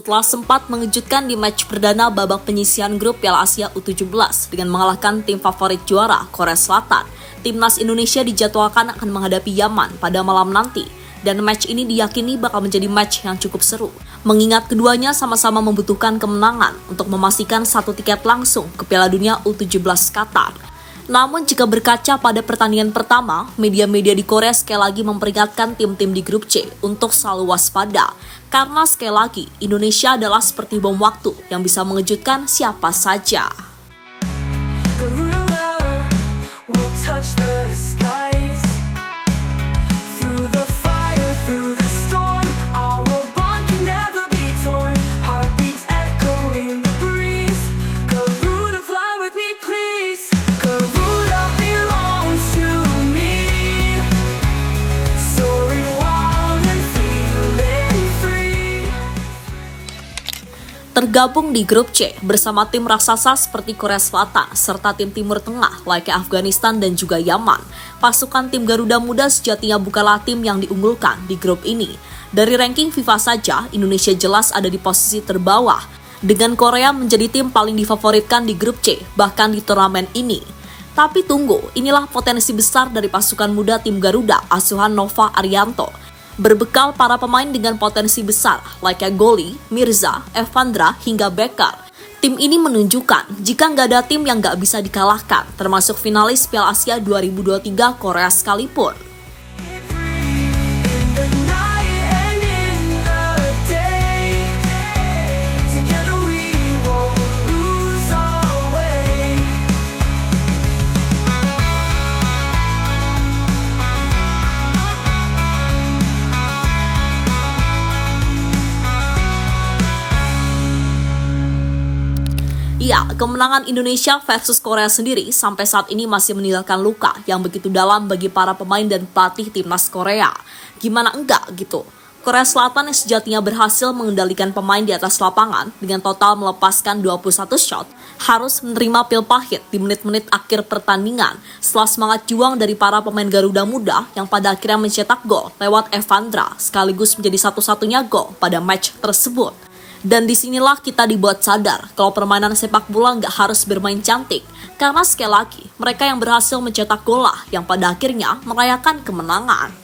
setelah sempat mengejutkan di match perdana babak penyisihan grup Piala Asia U17 dengan mengalahkan tim favorit juara Korea Selatan. Timnas Indonesia dijadwalkan akan menghadapi Yaman pada malam nanti, dan match ini diyakini bakal menjadi match yang cukup seru. Mengingat keduanya sama-sama membutuhkan kemenangan untuk memastikan satu tiket langsung ke Piala Dunia U17 Qatar. Namun jika berkaca pada pertandingan pertama, media-media di Korea sekali lagi memperingatkan tim-tim di grup C untuk selalu waspada. Karena sekali lagi, Indonesia adalah seperti bom waktu yang bisa mengejutkan siapa saja. Tergabung di grup C bersama tim raksasa seperti Korea Selatan serta tim Timur Tengah layaknya Afghanistan dan juga Yaman. Pasukan tim Garuda Muda sejatinya bukanlah tim yang diunggulkan di grup ini. Dari ranking FIFA saja, Indonesia jelas ada di posisi terbawah, dengan Korea menjadi tim paling difavoritkan di grup C, bahkan di turnamen ini. Tapi tunggu, inilah potensi besar dari pasukan muda tim Garuda asuhan Nova Arianto. Berbekal para pemain dengan potensi besar, layaknya Goli, Mirza, Evandra, hingga Becker. Tim ini menunjukkan jika nggak ada tim yang nggak bisa dikalahkan, termasuk finalis Piala Asia 2023 Korea sekalipun. Ya, kemenangan Indonesia versus Korea sendiri sampai saat ini masih meninggalkan luka yang begitu dalam bagi para pemain dan pelatih timnas Korea. Gimana enggak gitu? Korea Selatan yang sejatinya berhasil mengendalikan pemain di atas lapangan dengan total melepaskan 21 shot harus menerima pil pahit di menit-menit akhir pertandingan setelah semangat juang dari para pemain Garuda Muda yang pada akhirnya mencetak gol lewat Evandra sekaligus menjadi satu-satunya gol pada match tersebut. Dan disinilah kita dibuat sadar kalau permainan sepak bola nggak harus bermain cantik. Karena sekali lagi, mereka yang berhasil mencetak gol lah yang pada akhirnya merayakan kemenangan.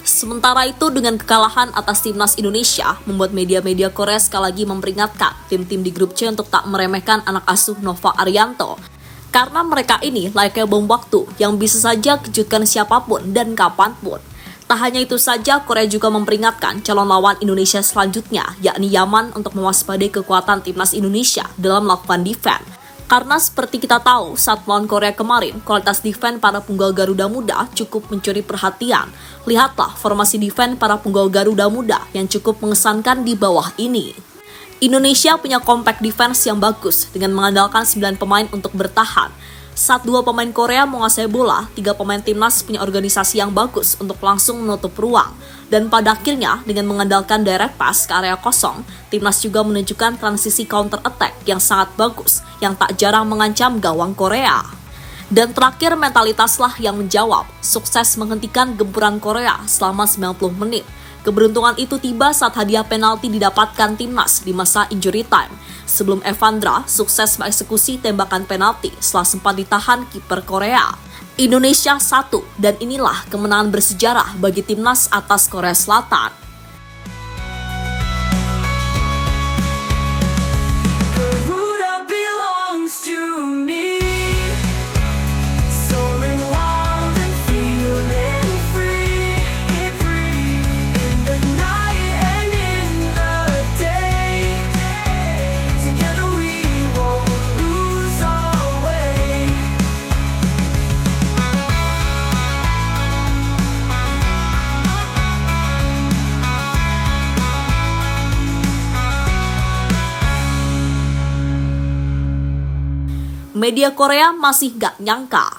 Sementara itu dengan kekalahan atas timnas Indonesia membuat media-media Korea sekali lagi memperingatkan tim-tim di grup C untuk tak meremehkan anak asuh Nova Arianto. Karena mereka ini layaknya bom waktu yang bisa saja kejutkan siapapun dan kapanpun. Tak hanya itu saja, Korea juga memperingatkan calon lawan Indonesia selanjutnya yakni Yaman untuk mewaspadai kekuatan timnas Indonesia dalam melakukan defense. Karena seperti kita tahu, saat melawan Korea kemarin, kualitas defense para punggal Garuda Muda cukup mencuri perhatian. Lihatlah formasi defense para punggal Garuda Muda yang cukup mengesankan di bawah ini. Indonesia punya compact defense yang bagus dengan mengandalkan 9 pemain untuk bertahan. Saat 2 pemain Korea menguasai bola, 3 pemain timnas punya organisasi yang bagus untuk langsung menutup ruang. Dan pada akhirnya, dengan mengandalkan direct pass ke area kosong, timnas juga menunjukkan transisi counter attack yang sangat bagus, yang tak jarang mengancam gawang Korea. Dan terakhir, mentalitaslah yang menjawab, sukses menghentikan gempuran Korea selama 90 menit. Keberuntungan itu tiba saat hadiah penalti didapatkan timnas di masa injury time. Sebelum Evandra sukses mengeksekusi tembakan penalti setelah sempat ditahan kiper Korea. Indonesia 1, dan inilah kemenangan bersejarah bagi timnas atas Korea Selatan. Media Korea masih gak nyangka.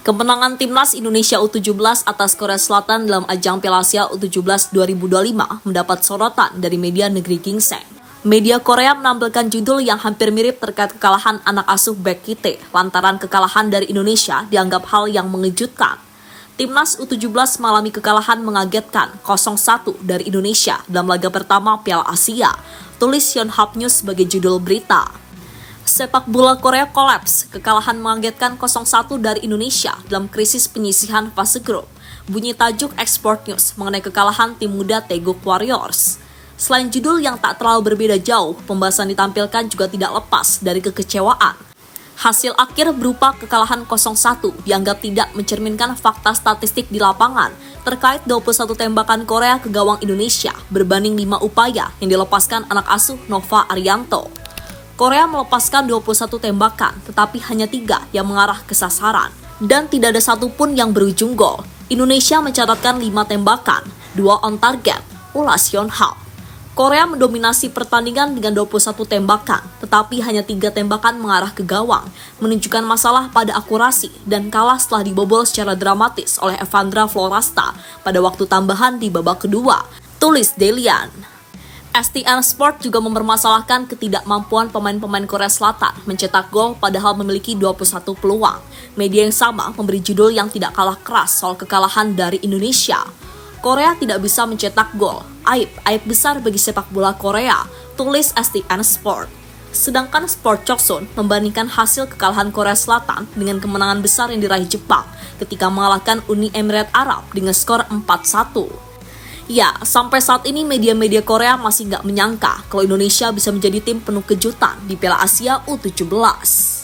Kemenangan Timnas Indonesia U17 atas Korea Selatan dalam ajang Piala Asia U17 2025 mendapat sorotan dari media negeri gingseng. Media Korea menampilkan judul yang hampir mirip terkait kekalahan anak asuh Baek Ki-tae lantaran kekalahan dari Indonesia dianggap hal yang mengejutkan. Timnas U17 mengalami kekalahan mengagetkan 0-1 dari Indonesia dalam laga pertama Piala Asia, tulis Yonhap News sebagai judul berita. Sepak bola Korea kolaps, kekalahan mengagetkan 0-1 dari Indonesia dalam krisis penyisihan fase grup. Bunyi tajuk Export News mengenai kekalahan tim muda Taeguk Warriors. Selain judul yang tak terlalu berbeda jauh, pembahasan ditampilkan juga tidak lepas dari kekecewaan. Hasil akhir berupa kekalahan 0-1 dianggap tidak mencerminkan fakta statistik di lapangan terkait 21 tembakan Korea ke gawang Indonesia berbanding 5 upaya yang dilepaskan anak asuh Nova Arianto. Korea melepaskan 21 tembakan, tetapi hanya 3 yang mengarah ke sasaran. Dan tidak ada satupun yang berujung gol. Indonesia mencatatkan 5 tembakan, 2 on target, ulas Yonhap. Korea mendominasi pertandingan dengan 21 tembakan, tetapi hanya 3 tembakan mengarah ke gawang, menunjukkan masalah pada akurasi dan kalah setelah dibobol secara dramatis oleh Evandra Florasta pada waktu tambahan di babak kedua, tulis Delian. STN Sport juga mempermasalahkan ketidakmampuan pemain-pemain Korea Selatan mencetak gol padahal memiliki 21 peluang. Media yang sama memberi judul yang tidak kalah keras soal kekalahan dari Indonesia. Korea tidak bisa mencetak gol. Aib besar bagi sepak bola Korea, tulis STN Sport. Sedangkan Sport Choksun membandingkan hasil kekalahan Korea Selatan dengan kemenangan besar yang diraih Jepang ketika mengalahkan Uni Emirat Arab dengan skor 4-1. Ya, sampai saat ini media-media Korea masih nggak menyangka kalau Indonesia bisa menjadi tim penuh kejutan di Piala Asia U17.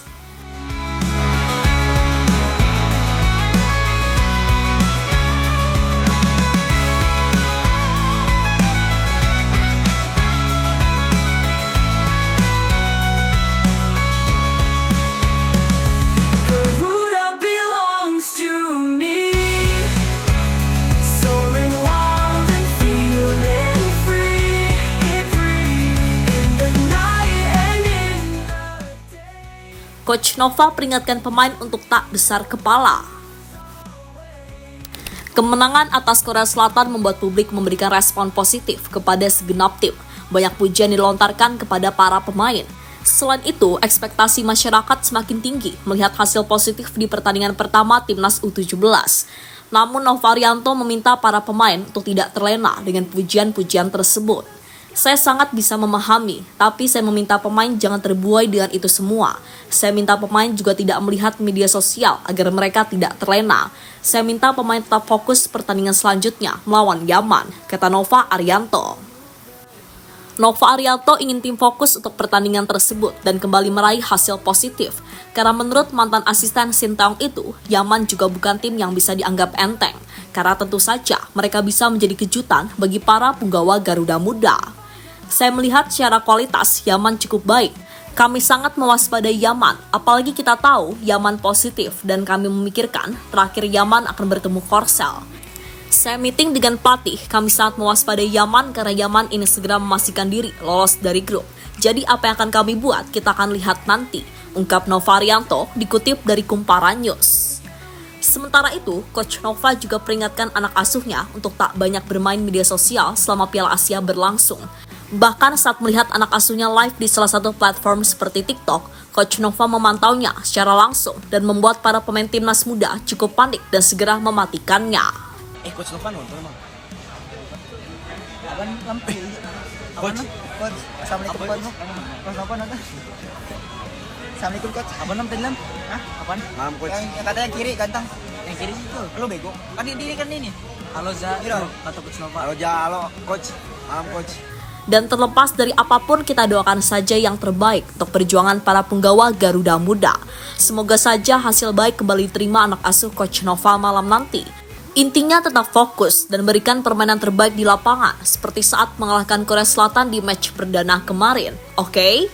Coach Nova peringatkan pemain untuk tak besar kepala. Kemenangan atas Korea Selatan membuat publik memberikan respon positif kepada segenap tim. Banyak pujian dilontarkan kepada para pemain. Selain itu, ekspektasi masyarakat semakin tinggi melihat hasil positif di pertandingan pertama Timnas U17. Namun Nova Arianto meminta para pemain untuk tidak terlena dengan pujian-pujian tersebut. Saya sangat bisa memahami, tapi saya meminta pemain jangan terbuai dengan itu semua. Saya minta pemain juga tidak melihat media sosial agar mereka tidak terlena. Saya minta pemain tetap fokus pertandingan selanjutnya melawan Yaman, kata Nova Arianto. Nova Arianto ingin tim fokus untuk pertandingan tersebut dan kembali meraih hasil positif. Karena menurut mantan asisten Sintayong itu, Yaman juga bukan tim yang bisa dianggap enteng. Karena tentu saja mereka bisa menjadi kejutan bagi para punggawa Garuda Muda. Saya melihat secara kualitas Yaman cukup baik. Kami sangat mewaspadai Yaman, apalagi kita tahu Yaman positif dan kami memikirkan terakhir Yaman akan bertemu Korsel. Saya meeting dengan pelatih, kami sangat mewaspadai Yaman karena Yaman ini segera memastikan diri lolos dari grup. Jadi apa yang akan kami buat, kita akan lihat nanti, ungkap Nova Arianto dikutip dari Kumparan News. Sementara itu, Coach Nova juga peringatkan anak asuhnya untuk tak banyak bermain media sosial selama Piala Asia berlangsung. Bahkan saat melihat anak asuhnya live di salah satu platform seperti TikTok, Coach Nova memantaunya secara langsung dan membuat para pemain timnas muda cukup panik dan segera mematikannya. Coach Nova nonton emang? Apaan lampu? Coach? Assalamualaikum Coach. Coach Nova nonton? Assalamualaikum Coach. Apa nonton Lam? Hah? Apaan? Maaf Coach. Yang katanya kiri ganteng. Yang kiri itu? Lu bego. Kan ini kan ini. Halo Za, Kira. kata Coach Nova. Halo Coach. Maaf Coach. Dan terlepas dari apapun, kita doakan saja yang terbaik untuk perjuangan para punggawa Garuda Muda. Semoga saja hasil baik kembali diterima anak asuh Coach Nova malam nanti. Intinya tetap fokus dan berikan permainan terbaik di lapangan seperti saat mengalahkan Korea Selatan di match perdana kemarin. Oke?